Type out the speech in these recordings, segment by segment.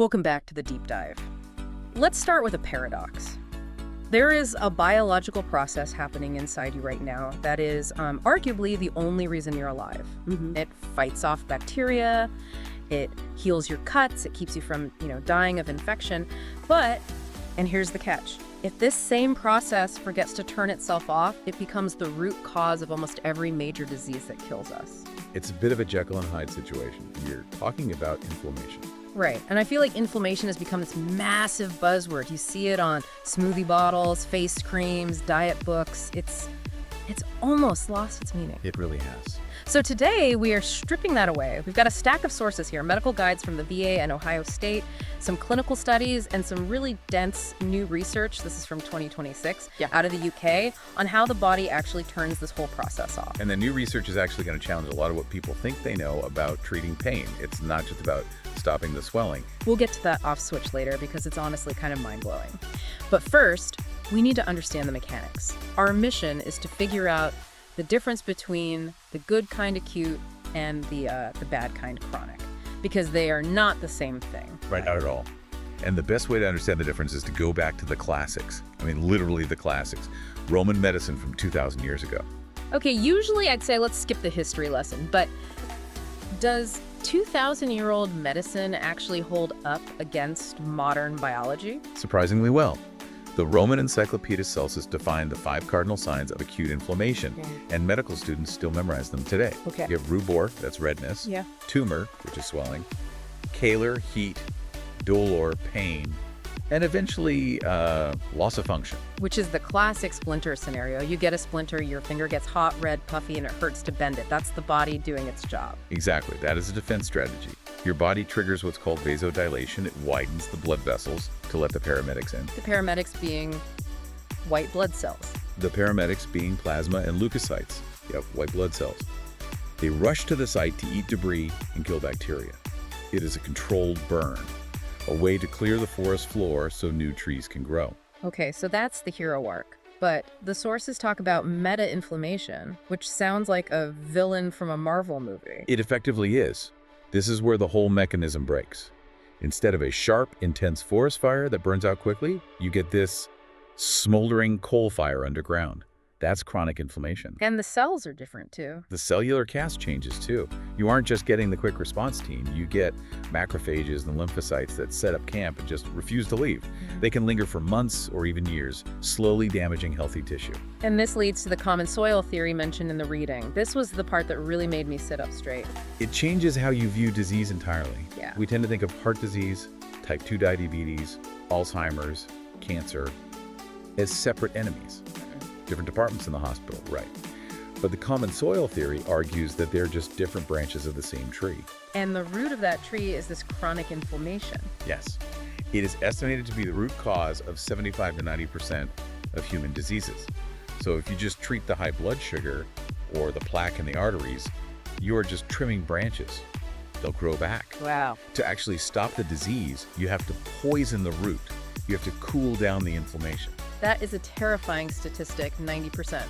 Welcome back to the deep dive. Let's start with a paradox. There is a biological process happening inside you right now that is arguably the only reason you're alive. It fights off bacteria, it heals your cuts, it keeps you from, dying of infection. But, and here's the catch, if this same process forgets to turn itself off, it becomes the root cause of almost every major disease that kills us. It's a bit of a Jekyll and Hyde situation. You're talking about inflammation. Right, and I feel like inflammation has become this massive buzzword. You see it on smoothie bottles, face creams, diet books. It's almost lost its meaning. It really has. So today, we are stripping that away. We've got a stack of sources here, medical guides from the VA and Ohio State, some clinical studies, and some really dense new research, this is from 2026, out of the UK, on how the body actually turns this whole process off. And the new research is actually going to challenge a lot of what people think they know about treating pain. It's not just about stopping the swelling. We'll get to that off switch later because it's honestly kind of mind-blowing. But first, we need to understand the mechanics. Our mission is to figure out the difference between the good kind acute and the bad kind chronic, because they are not the same thing. Right, not at all. And the best way to understand the difference is to go back to the classics. I mean, literally the classics. Roman medicine from 2,000 years ago. Okay, usually I'd say let's skip the history lesson, but does 2,000-year-old medicine actually hold up against modern biology? Surprisingly well. The Roman Encyclopedist Celsus defined the 5 cardinal signs of acute inflammation, and medical students still memorize them today. Okay. You have rubor, that's redness, tumor, which is swelling, calor, heat, dolor, pain, and eventually loss of function. Which is the classic splinter scenario. You get a splinter, your finger gets hot, red, puffy, and it hurts to bend it. That's the body doing its job. Exactly. That is a defense strategy. Your body triggers what's called vasodilation. It widens the blood vessels to let the paramedics in. The paramedics being white blood cells. The paramedics being plasma and leukocytes. Yep, white blood cells. They rush to the site to eat debris and kill bacteria. It is a controlled burn, a way to clear the forest floor so new trees can grow. Okay, so that's the hero arc. But the sources talk about meta-inflammation, which sounds like a villain from a Marvel movie. It effectively is. This is where the whole mechanism breaks. Instead of a sharp, intense forest fire that burns out quickly, you get this smoldering coal fire underground. That's chronic inflammation. And the cells are different too. The cellular cast changes too. You aren't just getting the quick response team. You get macrophages and lymphocytes that set up camp and just refuse to leave. They can linger for months or even years, slowly damaging healthy tissue. And this leads to the common soil theory mentioned in the reading. This was the part that really made me sit up straight. It changes how you view disease entirely. Yeah. We tend to think of heart disease, type 2 diabetes, Alzheimer's, cancer as separate enemies. Different departments in the hospital, right. But the common soil theory argues that they're just different branches of the same tree. And the root of that tree is this chronic inflammation. Yes. It is estimated to be the root cause of 75 to 90% of human diseases. So if you just treat the high blood sugar or the plaque in the arteries, you are just trimming branches. They'll grow back. Wow. To actually stop the disease, you have to poison the root. You have to cool down the inflammation. That is a terrifying statistic, 90%.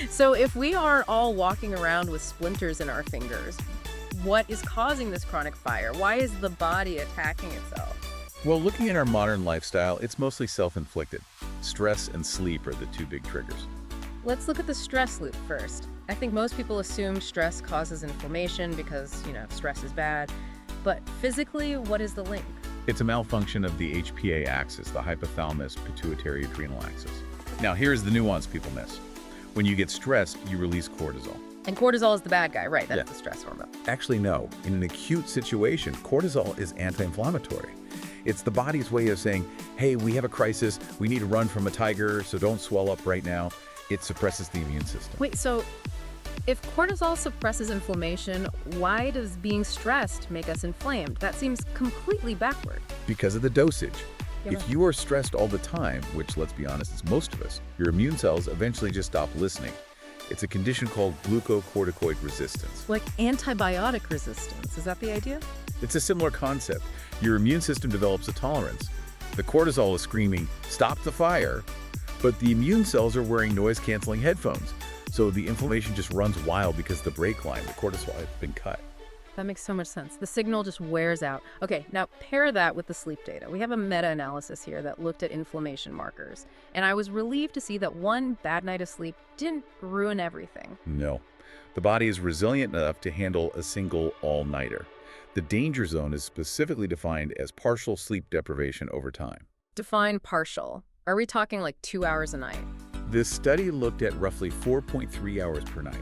So if we are all walking around with splinters in our fingers, what is causing this chronic fire? Why is the body attacking itself? Well, looking at our modern lifestyle, it's mostly self-inflicted. Stress and sleep are the 2 big triggers. Let's look at the stress loop first. I think most people assume stress causes inflammation because, stress is bad. But physically, what is the link? It's a malfunction of the HPA axis, the hypothalamus pituitary adrenal axis. Now, here's the nuance people miss. When you get stressed, you release cortisol. And cortisol is the bad guy, right? That's the stress hormone. Actually, no. In an acute situation, cortisol is anti-inflammatory. It's the body's way of saying, hey, we have a crisis, we need to run from a tiger, so don't swell up right now. It suppresses the immune system. Wait, so if cortisol suppresses inflammation, why does being stressed make us inflamed? That seems completely backward. Because of the dosage. Yeah, if you are stressed all the time, which let's be honest is most of us, your immune cells eventually just stop listening. It's a condition called glucocorticoid resistance. Like antibiotic resistance, is that the idea? It's a similar concept. Your immune system develops a tolerance. The cortisol is screaming, stop the fire, but the immune cells are wearing noise-canceling headphones. So the inflammation just runs wild because the brake line, the cortisol, has been cut. that makes so much sense. The signal just wears out. Okay, now pair that with the sleep data. We have a meta-analysis here that looked at inflammation markers, and I was relieved to see that one bad night of sleep didn't ruin everything. No. The body is resilient enough to handle a single all-nighter. The danger zone is specifically defined as partial sleep deprivation over time. Define partial. Are we talking like 2 hours a night? This study looked at roughly 4.3 hours per night.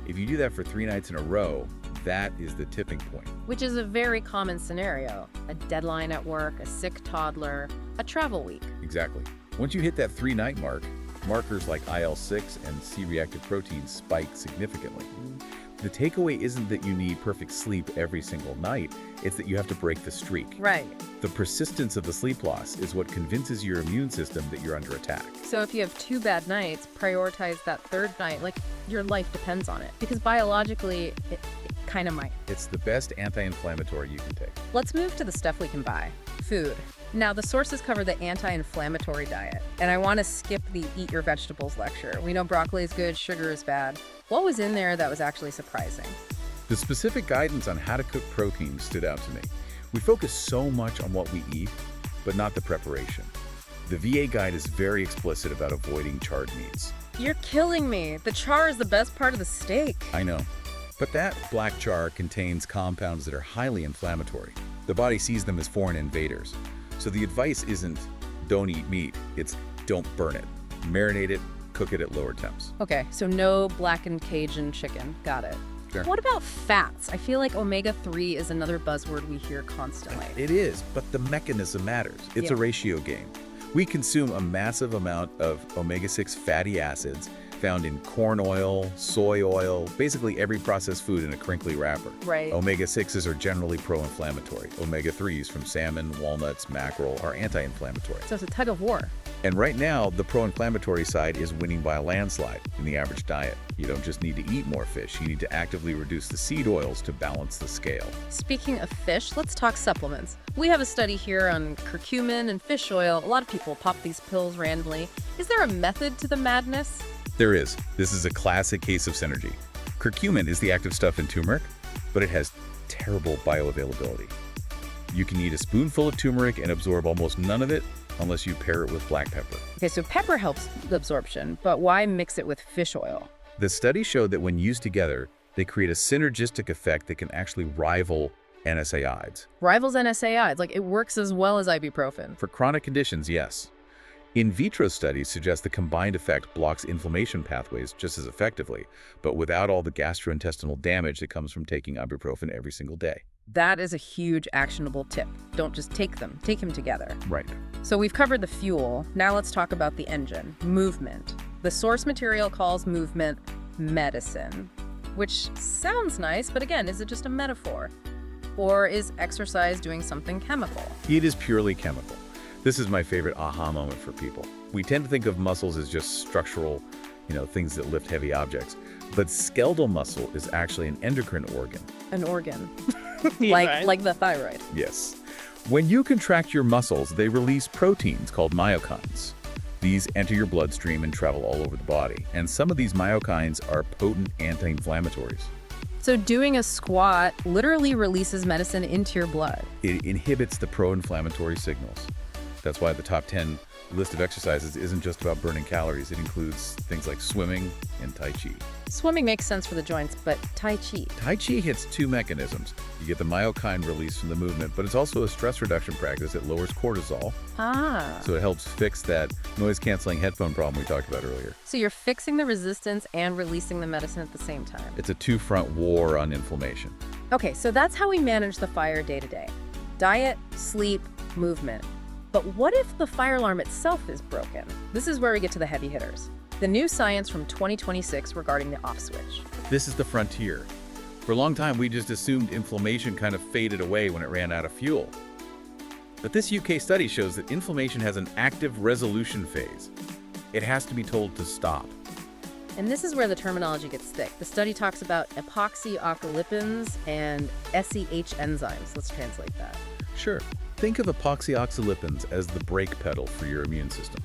If you do that for 3 nights in a row, that is the tipping point. Which is a very common scenario. A deadline at work, a sick toddler, a travel week. Exactly. Once you hit that 3-night mark, markers like IL-6 and C-reactive proteins spike significantly. The takeaway isn't that you need perfect sleep every single night, it's that you have to break the streak. Right. The persistence of the sleep loss is what convinces your immune system that you're under attack. So if you have 2 bad nights, prioritize that 3rd night, like your life depends on it. Because biologically, it kind of might. It's the best anti-inflammatory you can take. Let's move to the stuff we can buy. Food. Now, the sources cover the anti-inflammatory diet, and I want to skip the eat your vegetables lecture. We know broccoli is good, sugar is bad. What was in there that was actually surprising? The specific guidance on how to cook protein stood out to me. We focus so much on what we eat, but not the preparation. The VA guide is very explicit about avoiding charred meats. You're killing me. The char is the best part of the steak. I know. But that black char contains compounds that are highly inflammatory. The body sees them as foreign invaders. So the advice isn't don't eat meat, it's don't burn it. Marinate it, cook it at lower temps. Okay, so no blackened Cajun chicken. Got it. Sure. What about fats? I feel like omega-3 is another buzzword we hear constantly. It is, but the mechanism matters. It's a ratio game. We consume a massive amount of omega-6 fatty acids found in corn oil, soy oil, basically every processed food in a crinkly wrapper. Right. Omega-6s are generally pro-inflammatory. Omega-3s from salmon, walnuts, mackerel are anti-inflammatory. So it's a tug of war. And right now, the pro-inflammatory side is winning by a landslide in the average diet. You don't just need to eat more fish, you need to actively reduce the seed oils to balance the scale. Speaking of fish, let's talk supplements. We have a study here on curcumin and fish oil. A lot of people pop these pills randomly. Is there a method to the madness? There is. This is a classic case of synergy. Curcumin is the active stuff in turmeric, but it has terrible bioavailability. You can eat a spoonful of turmeric and absorb almost none of it unless you pair it with black pepper. Okay, so pepper helps the absorption, but why mix it with fish oil? The study showed that when used together, they create a synergistic effect that can actually rival NSAIDs. Rivals NSAIDs, like it works as well as ibuprofen. For chronic conditions, yes. In vitro studies suggest the combined effect blocks inflammation pathways just as effectively, but without all the gastrointestinal damage that comes from taking ibuprofen every single day. That is a huge actionable tip. Don't just take them, take them together. Right. So we've covered the fuel. Now let's talk about the engine, movement. The source material calls movement medicine, which sounds nice, but again, is it just a metaphor? Or is exercise doing something chemical? It is purely chemical. This is my favorite aha moment for people. We tend to think of muscles as just structural, things that lift heavy objects. But skeletal muscle is actually an endocrine organ. An organ. like the thyroid. Yes. When you contract your muscles, they release proteins called myokines. These enter your bloodstream and travel all over the body. And some of these myokines are potent anti-inflammatories. So doing a squat literally releases medicine into your blood. It inhibits the pro-inflammatory signals. That's why the top 10 list of exercises isn't just about burning calories. It includes things like swimming and Tai Chi. Swimming makes sense for the joints, but Tai Chi? Tai Chi hits 2 mechanisms. You get the myokine release from the movement, but it's also a stress reduction practice that lowers cortisol. So it helps fix that noise-canceling headphone problem we talked about earlier. So you're fixing the resistance and releasing the medicine at the same time. It's a 2-front war on inflammation. Okay, so that's how we manage the fire day to day. Diet, sleep, movement. But what if the fire alarm itself is broken? This is where we get to the heavy hitters. The new science from 2026 regarding the off switch. This is the frontier. For a long time, we just assumed inflammation kind of faded away when it ran out of fuel. But this UK study shows that inflammation has an active resolution phase. It has to be told to stop. And this is where the terminology gets thick. The study talks about epoxy-oxylipins and SEH enzymes. Let's translate that. Sure. Think of epoxy-oxylipins as the brake pedal for your immune system.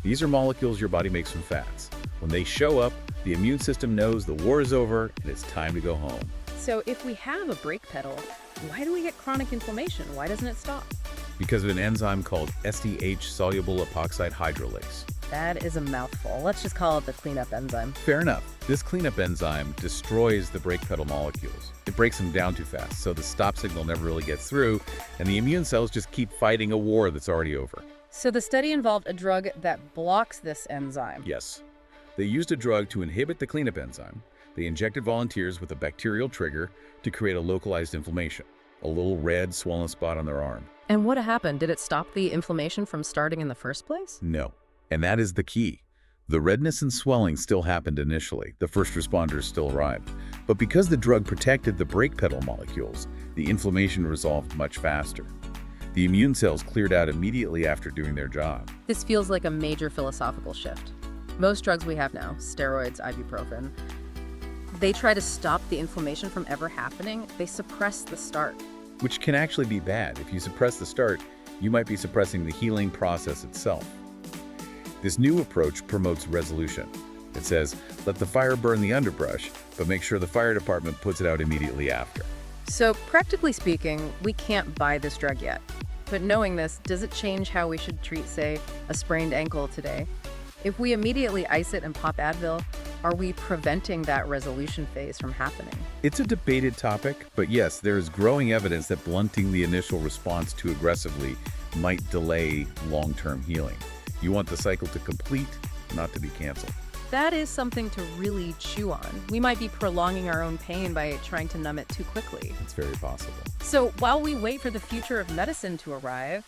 These are molecules your body makes from fats. When they show up, the immune system knows the war is over and it's time to go home. So if we have a brake pedal, why do we get chronic inflammation? Why doesn't it stop? Because of an enzyme called SDH-soluble epoxide hydrolase. That is a mouthful. Let's just call it the cleanup enzyme. Fair enough. This cleanup enzyme destroys the brake pedal molecules. It breaks them down too fast, so the stop signal never really gets through, and the immune cells just keep fighting a war that's already over. So the study involved a drug that blocks this enzyme. Yes. They used a drug to inhibit the cleanup enzyme. They injected volunteers with a bacterial trigger to create a localized inflammation, a little red swollen spot on their arm. And what happened? Did it stop the inflammation from starting in the first place? No. And that is the key. The redness and swelling still happened initially. The first responders still arrived. But because the drug protected the brake pedal molecules, the inflammation resolved much faster. The immune cells cleared out immediately after doing their job. This feels like a major philosophical shift. Most drugs we have now, steroids, ibuprofen, they try to stop the inflammation from ever happening. They suppress the start. Which can actually be bad. If you suppress the start, you might be suppressing the healing process itself. This new approach promotes resolution. It says, let the fire burn the underbrush, but make sure the fire department puts it out immediately after. So practically speaking, we can't buy this drug yet. But knowing this, does it change how we should treat, say, a sprained ankle today? If we immediately ice it and pop Advil, are we preventing that resolution phase from happening? It's a debated topic, but yes, there is growing evidence that blunting the initial response too aggressively might delay long-term healing. You want the cycle to complete, not to be canceled. That is something to really chew on. We might be prolonging our own pain by trying to numb it too quickly. It's very possible. So while we wait for the future of medicine to arrive,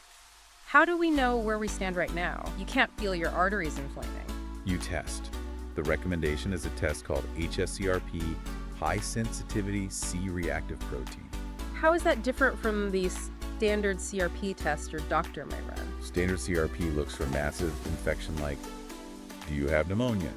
how do we know where we stand right now? You can't feel your arteries inflaming. You test. The recommendation is a test called HSCRP, high sensitivity C-reactive protein. How is that different from the standard CRP test your doctor might run? Standard CRP looks for massive infection like, do you have pneumonia?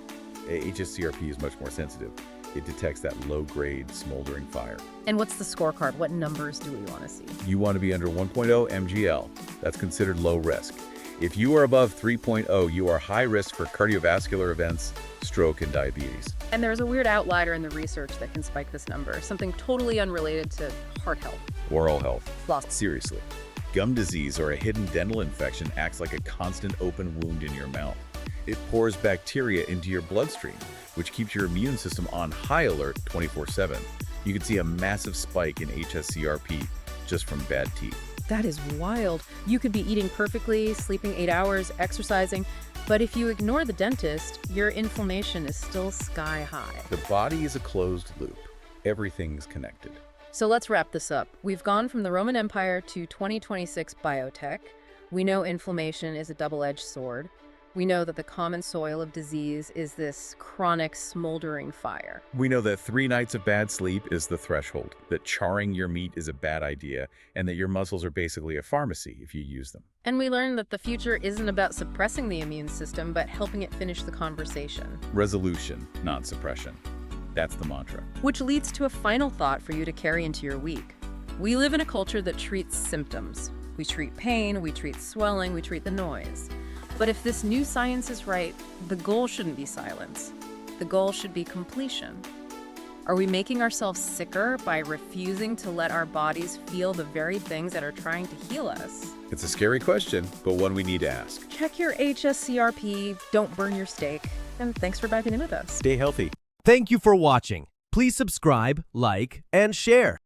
HSCRP is much more sensitive. It detects that low-grade smoldering fire. And what's the scorecard? What numbers do we want to see? You want to be under 1.0 mgl. That's considered low risk. If you are above 3.0, you are high risk for cardiovascular events, stroke, and diabetes. And there's a weird outlier in the research that can spike this number, something totally unrelated to heart health. Oral health. Lost. Seriously. Gum disease or a hidden dental infection acts like a constant open wound in your mouth. It pours bacteria into your bloodstream, which keeps your immune system on high alert 24/7. You can see a massive spike in HSCRP just from bad teeth. That is wild. You could be eating perfectly, sleeping 8 hours, exercising, but if you ignore the dentist, your inflammation is still sky high. The body is a closed loop. Everything's connected. So let's wrap this up. We've gone from the Roman Empire to 2026 biotech. We know inflammation is a double-edged sword. We know that the common soil of disease is this chronic smoldering fire. We know that 3 nights of bad sleep is the threshold, that charring your meat is a bad idea, and that your muscles are basically a pharmacy if you use them. And we learned that the future isn't about suppressing the immune system, but helping it finish the conversation. Resolution, not suppression. That's the mantra. Which leads to a final thought for you to carry into your week. We live in a culture that treats symptoms. We treat pain, we treat swelling, we treat the noise. But if this new science is right, the goal shouldn't be silence. The goal should be completion. Are we making ourselves sicker by refusing to let our bodies feel the very things that are trying to heal us? It's a scary question, but one we need to ask. Check your HSCRP, don't burn your steak, and thanks for diving in with us. Stay healthy. Thank you for watching. Please subscribe, like, and share.